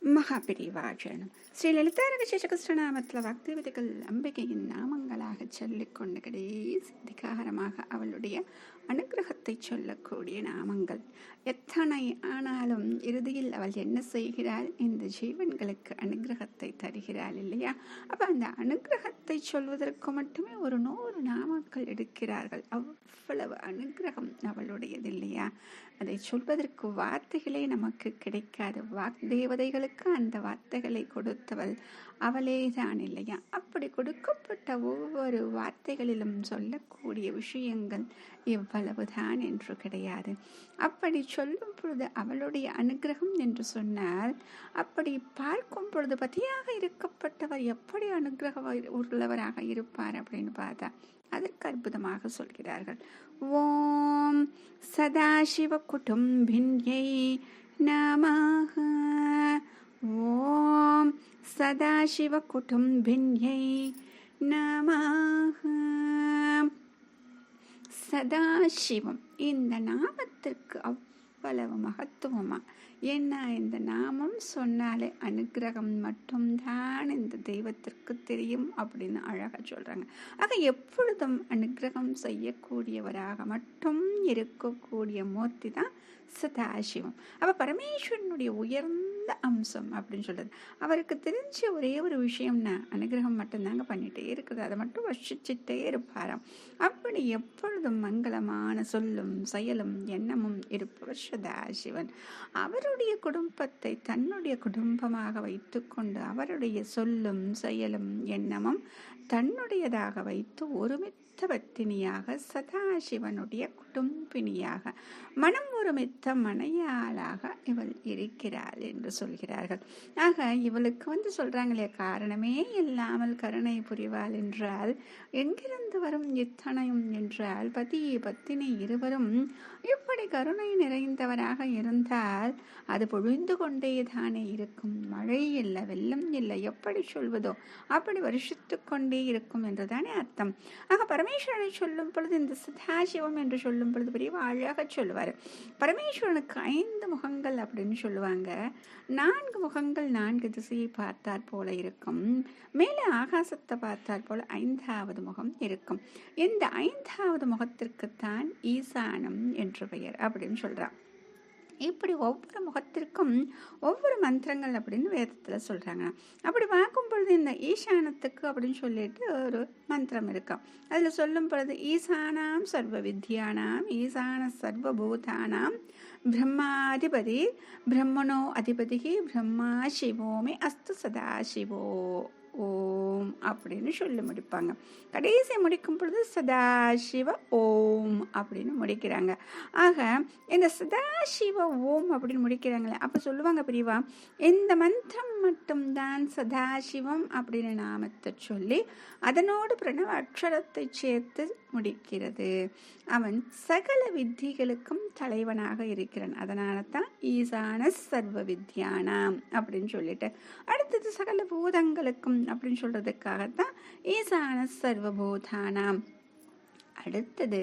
மகாபிரிவாஜனம் ஸ்ரீ லலிதாரக சேஷகிருஷ்ணநாமத்தில் வாக்தேவதைகள் அம்பிகையின் நாமங்களாக சொல்லிக்கொண்டு கடைசி அதிகாரமாக அவளுடைய அனுகிரகத்தை சொல்லக்கூடிய நாமங்கள். எத்தனை ஆனாலும் இறுதியில் அவள் என்ன செய்கிறாள்? இந்த ஜீவன்களுக்கு அனுகிரகத்தை தருகிறாள் இல்லையா? அப்போ அந்த அனுகிரகத்தை சொல்வதற்கு மட்டுமே ஒரு 100 நாமங்கள் எடுக்கிறார்கள். அவ்வளவு அனுகிரகம் அவளுடையது இல்லையா? அதை சொல்வதற்கு வார்த்தைகளே நமக்கு கிடைக்காது. வாக்தேவதைகளுக்கு அந்த வார்த்தைகளை கொடுத்தவள் அவளே தான் இல்லையா? அப்படி கொடுக்கப்பட்ட ஒவ்வொரு வார்த்தைகளிலும் சொல்லக்கூடிய விஷயங்கள் இவ்வளவுதான் என்று கிடையாது. அப்படி சொல்லும் பொழுது அவளுடைய அனுகிரகம் என்று சொன்னால், அப்படி பார்க்கும் பொழுது பதியாக இருக்கப்பட்டவர் எப்படி அனுகிரக உள்ளவராக இருப்பார் அப்படின்னு பார்த்தா அதற்கு அற்புதமாக சொல்கிறார்கள். ஓம் சதாசிவ குடும்பின்யை நமஹ. ஓம் சதாசிவ குடும்பின்யை நமஹ. சதாசிவம் இந்த நாமத்திற்கு அவ்வளவு மகத்துவமா? ஏன்னா இந்த நாமம் சொன்னாலே அனுகிரகம் மட்டும்தான் இந்த தெய்வத்திற்கு தெரியும் அப்படின்னு அழகாக சொல்றாங்க. ஆக எப்பொழுதும் அனுகிரகம் செய்யக்கூடியவராக மட்டும் இருக்கக்கூடிய மூர்த்தி தான் சதாசிவம். அப்ப பரமேஸ்வரனுடைய உயர்ந்த அம்சம் அப்படின்னு சொல்றது. அவருக்கு தெரிஞ்ச ஒரே ஒரு விஷயம்னா அனுகிரகம் மட்டும்தாங்க பண்ணிட்டே இருக்குது. அதை மட்டும் வசிச்சுட்டே இருப்பாராம். அப்படி எப்பொழுதும் மங்களமான சொல்லும் செயலும் எண்ணமும் இருப்பவர் சதாசிவன். அவருடைய குடும்பத்தை தன்னுடைய குடும்பமாக வைத்துக்கொண்டு அவருடைய சொல்லும் செயலும் எண்ணமும் தன்னுடையதாக வைத்து ஒருமித்த பத்தினியாக சதாசிவனுடைய குடும்பினியாக மனம் ஒருமித்த மனையாளாக இவள் இருக்கிறாள் என்று சொல்கிறார்கள். ஆக இவளுக்கு சொல்றாங்களே, காரணமே இல்லாமல் கருணை புரிவாள் என்றால் எங்கிருந்து வரும் இத்தனையும் என்றால், பதி பத்தினி இருவரும் இப்படி கருணை நிறைந்தவராக இருந்தால் அது பொழிந்து கொண்டே தானே இருக்கும். மழை இல்லை, வெள்ளம் இல்லை, எப்படி சொல்வதோ அப்படி வருஷத்து கொண்டே இருக்கும் என்றுதானே அர்த்தம். ஆக பரமேஸ்வரனை சொல்லும் பொழுது இந்த சதாசிவம் என்று சொல்லும் பொழுது பெரிய அழகாக சொல்லுவார். பரமேஸ்வரனுக்கு 5 முகங்கள் அப்படின்னு சொல்லுவாங்க. 4 முகங்கள் 4 திசையை பார்த்தாற் போல இருக்கும். மேலே ஆகாசத்தை பார்த்தாற் போல 5வது முகம் இருக்கும். இந்த 5வது முகத்திற்குத்தான் ஈசானம் என்று பெயர் அப்படின்னு சொல்றான். இப்படி ஒவ்வொரு முகத்திற்கும் ஒவ்வொரு மந்திரங்கள் அப்படின்னு வேதத்தில் சொல்கிறாங்க. அப்படி பார்க்கும் பொழுது இந்த ஈசானத்துக்கு அப்படின்னு சொல்லிட்டு ஒரு மந்திரம் இருக்கும். அதில் சொல்லும் பொழுது ஈசானாம் சர்வ வித்யானாம் ஈசான சர்வபூதானாம் பிரம்மாதிபதி பிரம்மணோ அதிபதி பிரம்மா சிவோமே அஸ்து சதாசிவோ ஓம் அப்படின்னு சொல்லி முடிப்பாங்க. கடைசி முடிக்கும் பொழுது சதாசிவ ஓம் அப்படின்னு முடிக்கிறாங்க. ஆக இந்த சதாசிவ ஓம் அப்படின்னு முடிக்கிறாங்களே, அப்போ சொல்லுவாங்க பிரிவா, இந்த மந்திரம் மட்டும்தான் சதாசிவம் அப்படின்னு நாமத்தை சொல்லி அதனோடு பிரணவ அக்ஷரத்தை சேர்த்து முடிக்கிறது. அவன் சகல வித்திகளுக்கும் தலைவனாக இருக்கிறான். அதனால தான் ஈசான சர்வ வித்யானாம் அப்படின்னு சொல்லிட்டு, அடுத்தது சகல பூதங்களுக்கும் அப்படின்னு சொல்றதுக்காகத்தான் ஈசான சர்வபூதானாம். அடுத்தது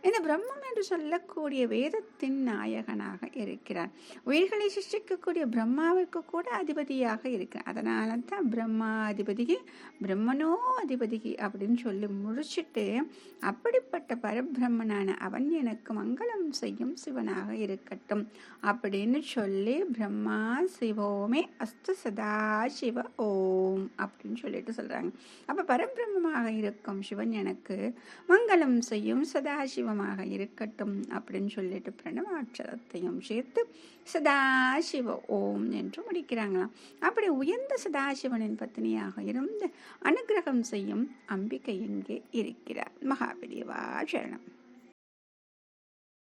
இந்த பிரம்மம் என்று சொல்லக்கூடிய வேதத்தின் நாயகனாக இருக்கிறார். உயிர்களை சிருஷ்டிக்கக்கூடிய பிரம்மாவிற்கு கூட அதிபதியாக இருக்கிறார். அதனால தான் பிரம்மா அதிபதி பிரம்மனோ அதிபதி அப்படின்னு சொல்லி முடிச்சுட்டு, அப்படிப்பட்ட பரபிரம்மனான அவன் எனக்கு மங்களம் செய்யும் சிவனாக இருக்கட்டும் அப்படின்னு சொல்லி பிரம்மா சிவோமே அஸ்து சதாசிவ ஓம் அப்படின்னு சொல்லிட்டு சொல்றாங்க. அப்ப பரபிரம்மமாக இருக்கும் சிவன் எனக்கு மங்களம் செய்யும் சதாசிவமாக இருக்கட்டும் அப்படின்னு சொல்லிட்டு பிரணவாட்சரத்தையும் சேர்த்து சதாசிவ ஓம் என்று முடிக்கிறாங்களாம். அப்படி உயர்ந்த சதாசிவனின் பத்தினியாக இருந்து அனுகிரகம் செய்யும் அம்பிகை எங்கே இருக்கிறார்? மகாபிரிவா சரணம்.